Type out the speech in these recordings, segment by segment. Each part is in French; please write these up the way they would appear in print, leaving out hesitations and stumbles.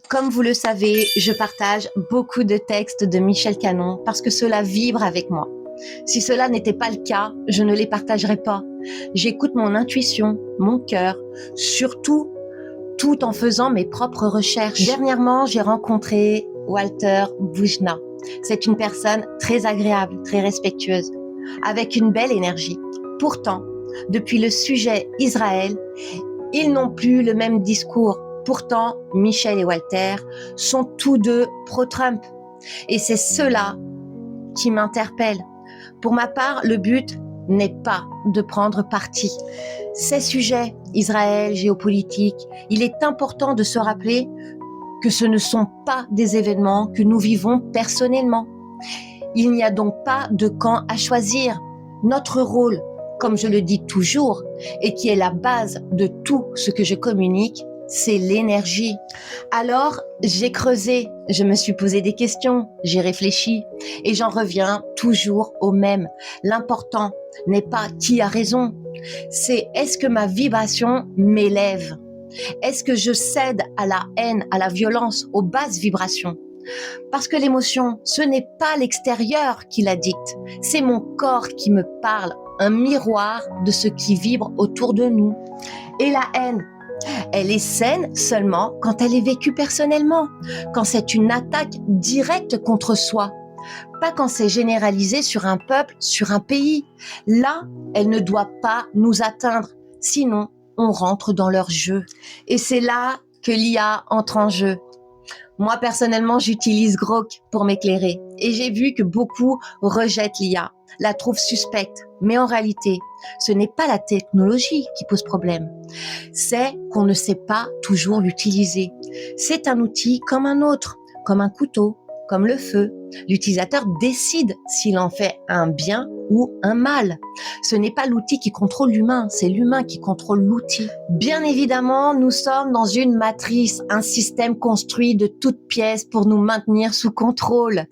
Comme vous le savez, je partage beaucoup de textes de Michel Canon parce que cela vibre avec moi. Si cela n'était pas le cas, je ne les partagerais pas. J'écoute mon intuition, mon cœur, surtout tout en faisant mes propres recherches. Dernièrement, j'ai rencontré Walter Boujna. C'est une personne très agréable, très respectueuse, avec une belle énergie. Pourtant, depuis le sujet Israël, ils n'ont plus le même discours. Pourtant, Michel et Walter sont tous deux pro-Trump. Et c'est cela qui m'interpelle. Pour ma part, le but n'est pas de prendre parti. Ces sujets, Israël, géopolitique, il est important de se rappeler que ce ne sont pas des événements que nous vivons personnellement. Il n'y a donc pas de camp à choisir. Notre rôle, comme je le dis toujours, et qui est la base de tout ce que je communique, c'est l'énergie. Alors, j'ai creusé, je me suis posé des questions, j'ai réfléchi, et j'en reviens toujours au même. L'important n'est pas qui a raison, c'est est-ce que ma vibration m'élève? Est-ce que je cède à la haine, à la violence, aux basses vibrations? Parce que l'émotion, ce n'est pas l'extérieur qui la dicte, c'est mon corps qui me parle, un miroir de ce qui vibre autour de nous. Et la haine, elle est saine seulement quand elle est vécue personnellement, quand c'est une attaque directe contre soi, pas quand c'est généralisé sur un peuple, sur un pays. Là, elle ne doit pas nous atteindre, sinon on rentre dans leur jeu. Et c'est là que l'IA entre en jeu. Moi, personnellement, j'utilise Grok pour m'éclairer et j'ai vu que beaucoup rejettent l'IA, la trouvent suspecte. Mais en réalité, ce n'est pas la technologie qui pose problème. C'est qu'on ne sait pas toujours l'utiliser. C'est un outil comme un autre, comme un couteau, comme le feu. L'utilisateur décide s'il en fait un bien ou un mal. Ce n'est pas l'outil qui contrôle l'humain, c'est l'humain qui contrôle l'outil. Bien évidemment, nous sommes dans une matrice, un système construit de toutes pièces pour nous maintenir sous contrôle.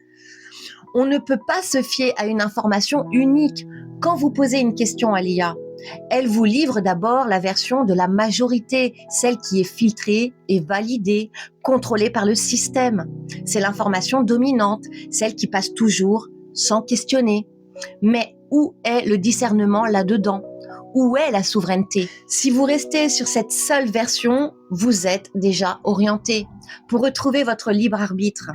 On ne peut pas se fier à une information unique. Quand vous posez une question à l'IA, elle vous livre d'abord la version de la majorité, celle qui est filtrée et validée, contrôlée par le système. C'est l'information dominante, celle qui passe toujours sans questionner. Mais où est le discernement là-dedans? Où est la souveraineté? Si vous restez sur cette seule version, vous êtes déjà orienté. Pour retrouver votre libre arbitre,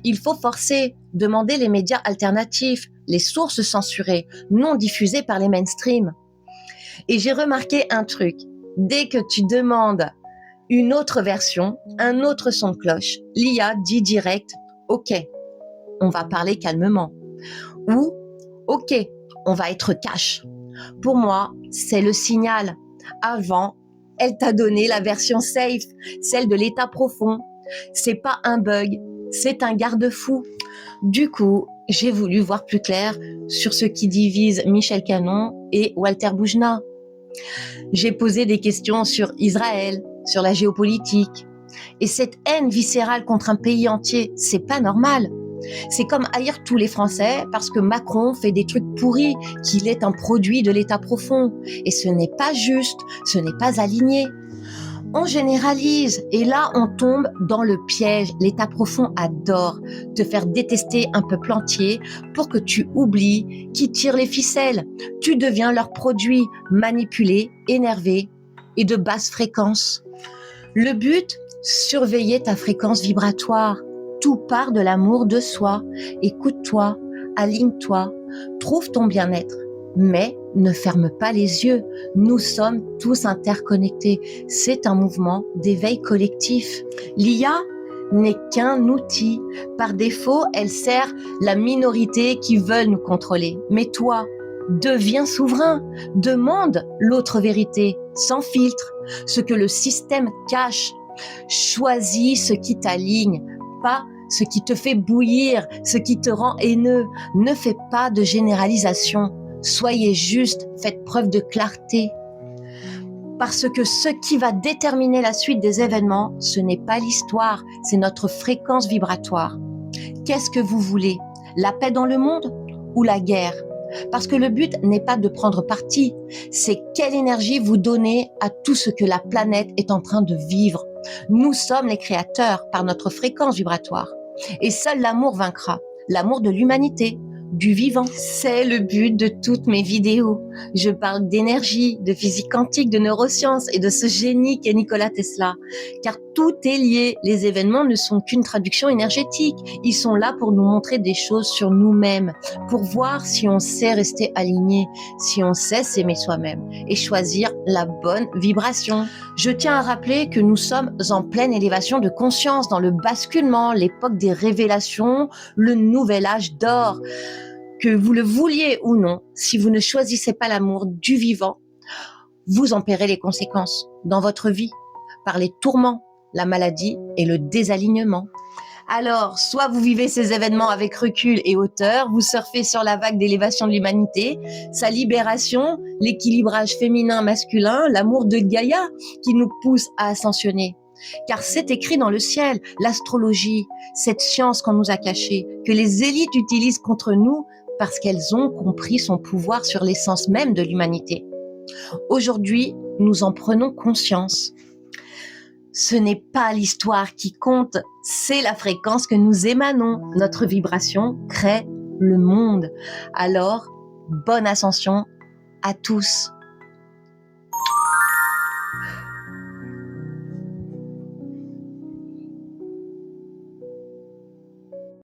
il faut forcer, demander les médias alternatifs, les sources censurées, non diffusées par les mainstreams. Et j'ai remarqué un truc, dès que tu demandes une autre version, un autre son de cloche, l'IA dit direct « Ok, on va parler calmement » ou « Ok, on va être cash ». Pour moi, c'est le signal. Avant, elle t'a donné la version safe, celle de l'état profond. C'est pas un bug, c'est un garde-fou. Du coup, j'ai voulu voir plus clair sur ce qui divise Michel Canon et Walter Boujna. J'ai posé des questions sur Israël, sur la géopolitique. Et cette haine viscérale contre un pays entier, c'est pas normal. C'est comme haïr tous les Français parce que Macron fait des trucs pourris, qu'il est un produit de l'état profond. Et ce n'est pas juste, ce n'est pas aligné. On généralise et là on tombe dans le piège. L'état profond adore te faire détester un peuple entier pour que tu oublies qui tire les ficelles. Tu deviens leur produit, manipulé, énervé et de basse fréquence. Le but, surveiller ta fréquence vibratoire. Tout part de l'amour de soi. Écoute-toi, aligne-toi, trouve ton bien-être. Mais ne ferme pas les yeux, nous sommes tous interconnectés. C'est un mouvement d'éveil collectif. L'IA n'est qu'un outil. Par défaut, elle sert la minorité qui veulent nous contrôler. Mais toi, deviens souverain, demande l'autre vérité, sans filtre, ce que le système cache. Choisis ce qui t'aligne, pas ce qui te fait bouillir, ce qui te rend haineux. Ne fais pas de généralisation. Soyez juste, faites preuve de clarté. Parce que ce qui va déterminer la suite des événements, ce n'est pas l'histoire, c'est notre fréquence vibratoire. Qu'est-ce que vous voulez? La paix dans le monde ou la guerre? Parce que le but n'est pas de prendre parti, c'est quelle énergie vous donnez à tout ce que la planète est en train de vivre. Nous sommes les créateurs par notre fréquence vibratoire. Et seul l'amour vaincra, l'amour de l'humanité, du vivant. C'est le but de toutes mes vidéos. Je parle d'énergie, de physique quantique, de neurosciences et de ce génie qu'est Nikola Tesla. Car tout est lié. Les événements ne sont qu'une traduction énergétique. Ils sont là pour nous montrer des choses sur nous-mêmes, pour voir si on sait rester aligné, si on sait s'aimer soi-même et choisir la bonne vibration. Je tiens à rappeler que nous sommes en pleine élévation de conscience, dans le basculement, l'époque des révélations, le nouvel âge d'or. Que vous le vouliez ou non, si vous ne choisissez pas l'amour du vivant, vous en paierez les conséquences dans votre vie, par les tourments, la maladie et le désalignement. Alors, soit vous vivez ces événements avec recul et hauteur, vous surfez sur la vague d'élévation de l'humanité, sa libération, l'équilibrage féminin-masculin, l'amour de Gaïa qui nous pousse à ascensionner. Car c'est écrit dans le ciel, l'astrologie, cette science qu'on nous a cachée, que les élites utilisent contre nous parce qu'elles ont compris son pouvoir sur l'essence même de l'humanité. Aujourd'hui, nous en prenons conscience. Ce n'est pas l'histoire qui compte, c'est la fréquence que nous émanons. Notre vibration crée le monde. Alors, bonne ascension à tous.